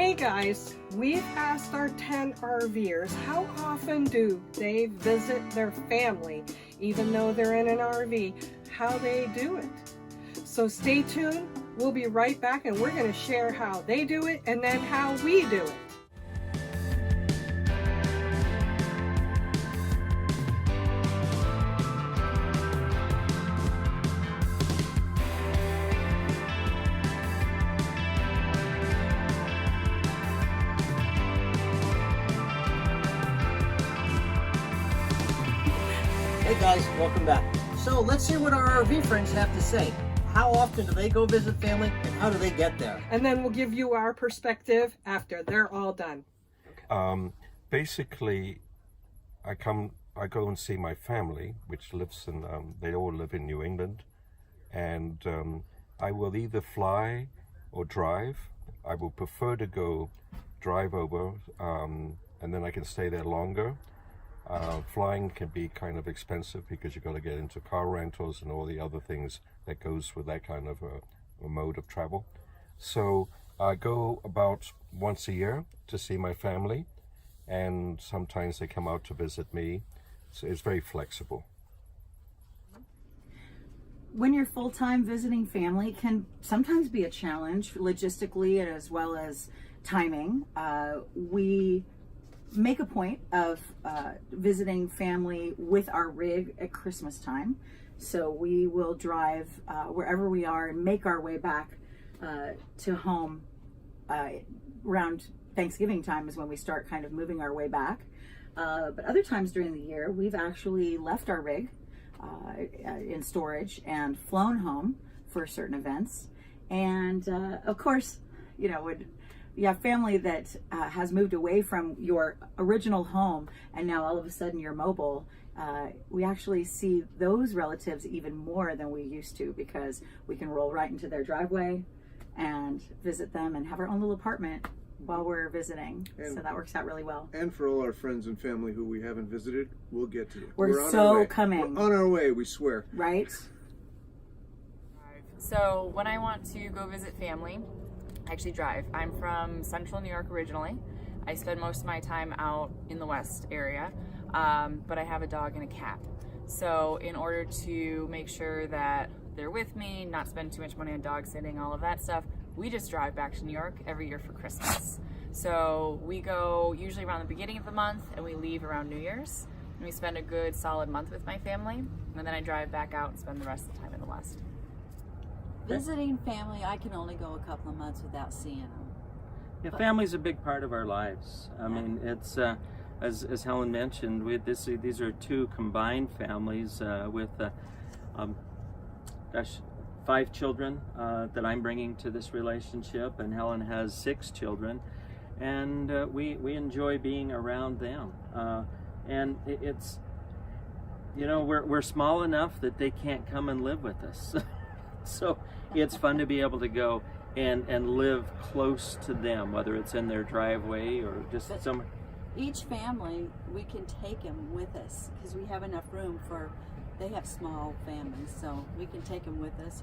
Hey guys, we've asked our 10 RVers how often do they visit their family, even though they're in an RV, how they do it. So stay tuned, we'll be right back and we're going to share how they do it and then how we do it. Hey guys, welcome back. So let's hear what our RV friends have to say. How often do they go visit family and how do they get there? And then we'll give you our perspective after they're all done. Basically, I go and see my family, which lives in, they all live in New England. And I will either fly or drive. I will prefer to go drive over, and then I can stay there longer. Flying can be kind of expensive because you've got to get into car rentals and all the other things that goes with that kind of a mode of travel. So I go about once a year to see my family, and sometimes they come out to visit me. So it's very flexible. When you're full-time, visiting family can sometimes be a challenge logistically as well as timing. We make a point of visiting family with our rig at Christmas time. So we will drive wherever we are and make our way back to home around Thanksgiving time is when we start kind of moving our way back. But other times during the year, we've actually left our rig in storage and flown home for certain events. And of course, you know, you have family that has moved away from your original home and now all of a sudden you're mobile. We actually see those relatives even more than we used to because we can roll right into their driveway and visit them and have our own little apartment while we're visiting. So that works out really well. And for all our friends and family who we haven't visited, we'll get to you. We're so coming. We're on our way, we swear. Right? So when I want to go visit family, I actually drive. I'm from Central New York originally. I spend most of my time out in the West area, but I have a dog and a cat. So in order to make sure that they're with me, not spend too much money on dog sitting, all of that stuff, we just drive back to New York every year for Christmas. So we go usually around the beginning of the month and we leave around New Year's. And we spend a good solid month with my family. And then I drive back out and spend the rest of the time in the West. Visiting family, I can only go a couple of months without seeing them. Yeah, family's a big part of our lives. I mean, it's as Helen mentioned, these are two combined families with 5 children that I'm bringing to this relationship, and Helen has 6 children, and we enjoy being around them. And it's, you know, we're small enough that they can't come and live with us. So it's fun to be able to go and live close to them, whether it's in their driveway or just somewhere. Each family, we can take them with us because we have enough room for, they have small families, so we can take them with us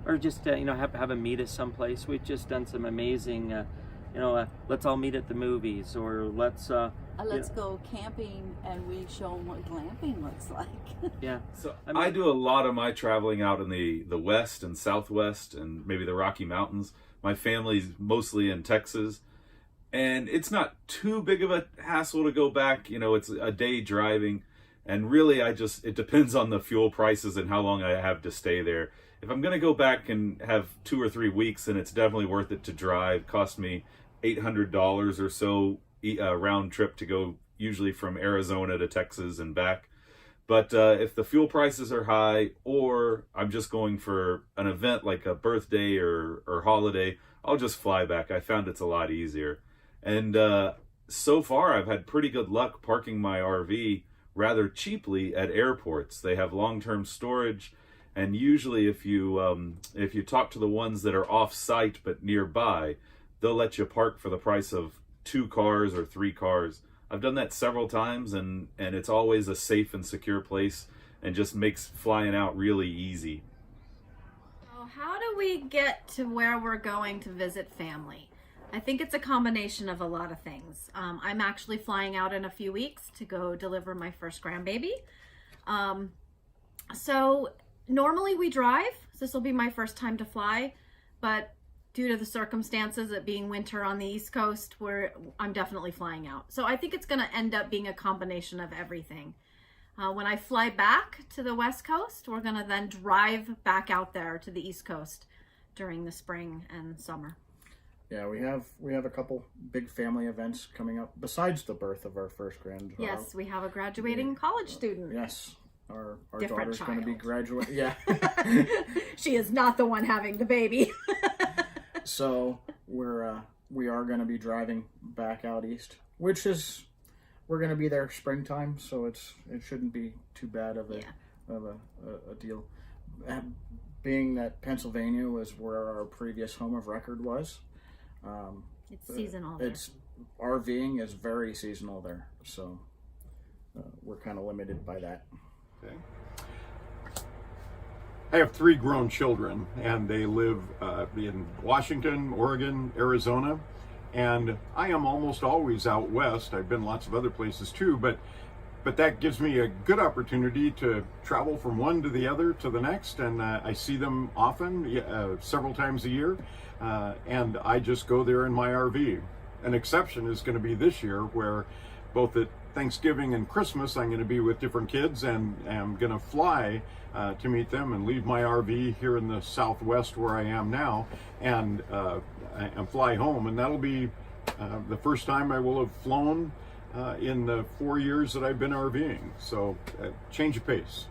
or just you know, have them meet us someplace. We've just done some amazing you know, let's all meet at the movies, or let's go camping and we show them what glamping looks like. Yeah. So I do a lot of my traveling out in the West and Southwest and maybe the Rocky Mountains. My family's mostly in Texas, and it's not too big of a hassle to go back. You know, it's a day driving, and really it depends on the fuel prices and how long I have to stay there. If I'm going to go back and have 2 or 3 weeks, then it's definitely worth it to drive. It cost me $800 or so round trip to go, usually from Arizona to Texas and back. But if the fuel prices are high, or I'm just going for an event like a birthday or holiday, I'll just fly back. I found it's a lot easier. And so far I've had pretty good luck parking my RV rather cheaply at airports. They have long-term storage, and usually if you talk to the ones that are off-site but nearby, they'll let you park for the price of 2 cars or 3 cars. I've done that several times, and it's always a safe and secure place and just makes flying out really easy. So how do we get to where we're going to visit family? I think it's a combination of a lot of things. I'm actually flying out in a few weeks to go deliver my first grandbaby. So normally we drive. This will be my first time to fly, but due to the circumstances, it being winter on the East Coast, I'm definitely flying out. So I think it's going to end up being a combination of everything. When I fly back to the West Coast, we're going to then drive back out there to the East Coast during the spring and summer. Yeah, we have a couple big family events coming up besides the birth of our first grandchild. Yes, we have a graduating college student. Yes, our Different daughter's going to be child. graduating. Yeah. She is not the one having the baby. So we are going to be driving back out east, which is we're going to be there springtime, so it shouldn't be too bad of a deal. Being that Pennsylvania was where our previous home of record was. It's seasonal there. RVing is very seasonal there, so we're kind of limited by that. Okay. I have 3 grown children, and they live in Washington, Oregon, Arizona, and I am almost always out west. I've been lots of other places too, but that gives me a good opportunity to travel from one to the other to the next, and I see them often, several times a year, and I just go there in my RV. An exception is going to be this year, where both at Thanksgiving and Christmas I'm going to be with different kids, and I'm going to fly to meet them and leave my RV here in the Southwest where I am now, and fly home, and that'll be the first time I will have flown in the 4 years that I've been RVing. So change of pace.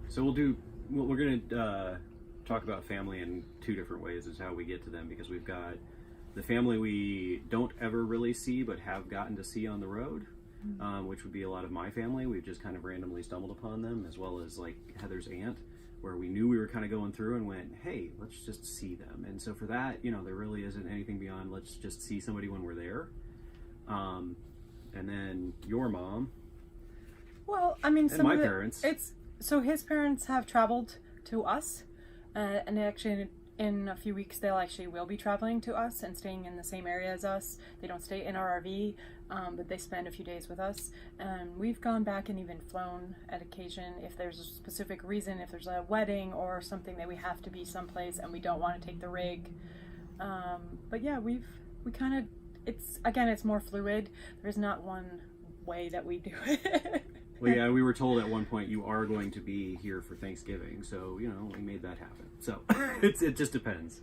So we're going to talk about family in 2 different ways is how we get to them, because we've got the family we don't ever really see but have gotten to see on the road, which would be a lot of my family. We've just kind of randomly stumbled upon them, as well as like Heather's aunt, where we knew we were kind of going through and went, hey, let's just see them. And so for that, there really isn't anything beyond let's just see somebody when we're there. And then your mom. Well, I mean, and my parents. So his parents have traveled to us, and actually in a few weeks they will be traveling to us and staying in the same area as us. They don't stay in our RV, but they spend a few days with us. And we've gone back and even flown at occasion if there's a specific reason, if there's a wedding or something that we have to be someplace and we don't want to take the rig. But yeah, we kind of, it's more fluid. There's not one way that we do it. Well, yeah, we were told at one point you are going to be here for Thanksgiving, so we made that happen. So it just depends.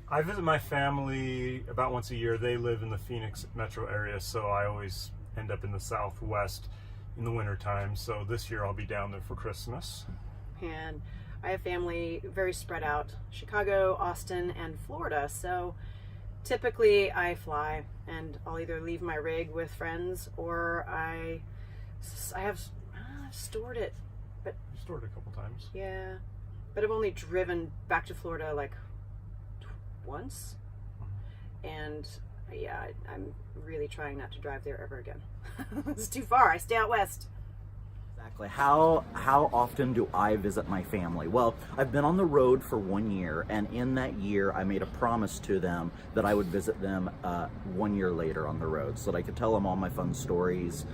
I visit my family about once a year. They live in the Phoenix metro area, so I always end up in the Southwest in the wintertime. So this year I'll be down there for Christmas. And I have family very spread out, Chicago, Austin, and Florida. So typically I fly, and I'll either leave my rig with friends, or I have stored it, but stored it a couple times. Yeah, but I've only driven back to Florida like once, and yeah, I'm really trying not to drive there ever again. It's too far. I stay out west. Exactly. How often do I visit my family? Well, I've been on the road for 1 year, and in that year I made a promise to them that I would visit them 1 year later on the road, so that I could tell them all my fun stories.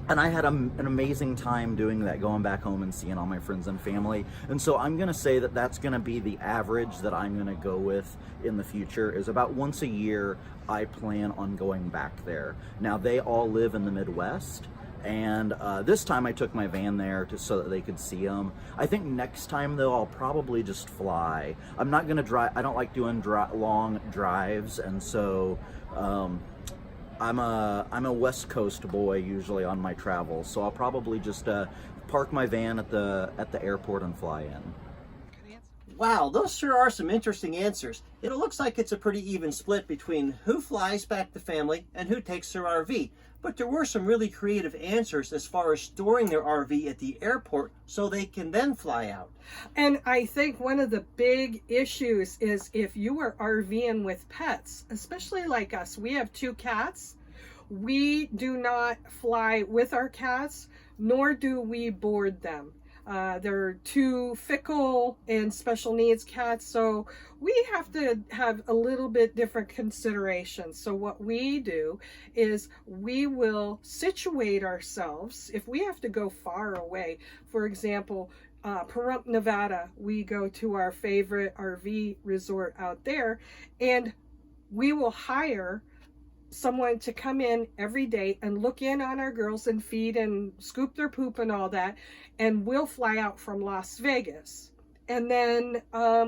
And I had an amazing time doing that, going back home and seeing all my friends and family. And so I'm going to say that that's going to be the average that I'm going to go with in the future, is about once a year I plan on going back there. Now, they all live in the Midwest, and this time I took my van there so that they could see them. I think next time, though, I'll probably just fly. I'm not going to drive. I don't like doing long drives, and so I'm a West Coast boy usually on my travels, so I'll probably just park my van at the airport and fly in. Wow, those sure are some interesting answers. It looks like it's a pretty even split between who flies back to family and who takes their RV. But there were some really creative answers as far as storing their RV at the airport so they can then fly out. And I think one of the big issues is if you are RVing with pets, especially like us, we have 2 cats. We do not fly with our cats, nor do we board them. They're 2 fickle and special needs cats, so we have to have a little bit different considerations. So what we do is we will situate ourselves. If we have to go far away, for example, Pahrump, Nevada, we go to our favorite RV resort out there, and we will hire someone to come in every day and look in on our girls and feed and scoop their poop and all that, and we'll fly out from Las Vegas, and then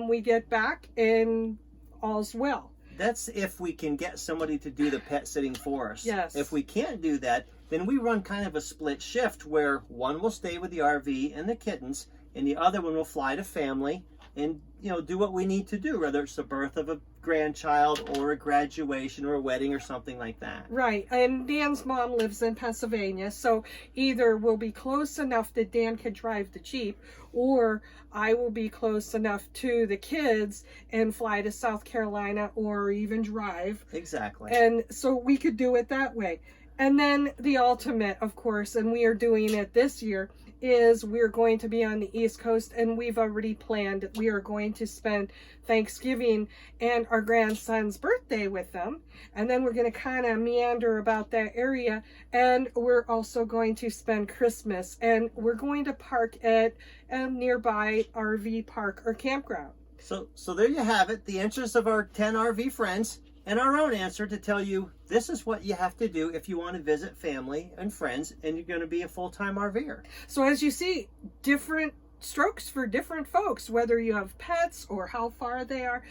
we get back and all's well. That's if we can get somebody to do the pet sitting for us. Yes. If we can't do that, then we run kind of a split shift where one will stay with the RV and the kittens, and the other one will fly to family and, you know, do what we need to do, whether it's the birth of a grandchild or a graduation or a wedding or something like that. Right, and Dan's mom lives in Pennsylvania, so either we'll be close enough that Dan can drive the Jeep, or I will be close enough to the kids and fly to South Carolina or even drive. Exactly. And so we could do it that way. And then the ultimate, of course, and we are doing it this year, is we're going to be on the East Coast, and we've already planned that we are going to spend Thanksgiving and our grandson's birthday with them, and then we're going to kind of meander about that area, and we're also going to spend Christmas, and we're going to park at a nearby RV park or campground. So there you have it, the answers of our 10 RV friends, and our own answer to tell you this is what you have to do if you want to visit family and friends and you're going to be a full-time RVer. So as you see, different strokes for different folks, whether you have pets or how far they are,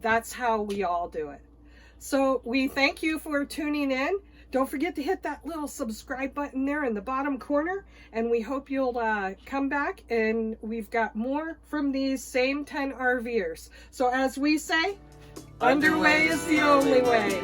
that's how we all do it. So we thank you for tuning in. Don't forget to hit that little subscribe button there in the bottom corner, and we hope you'll come back, and we've got more from these same 10 RVers. So as we say, underway is the only way.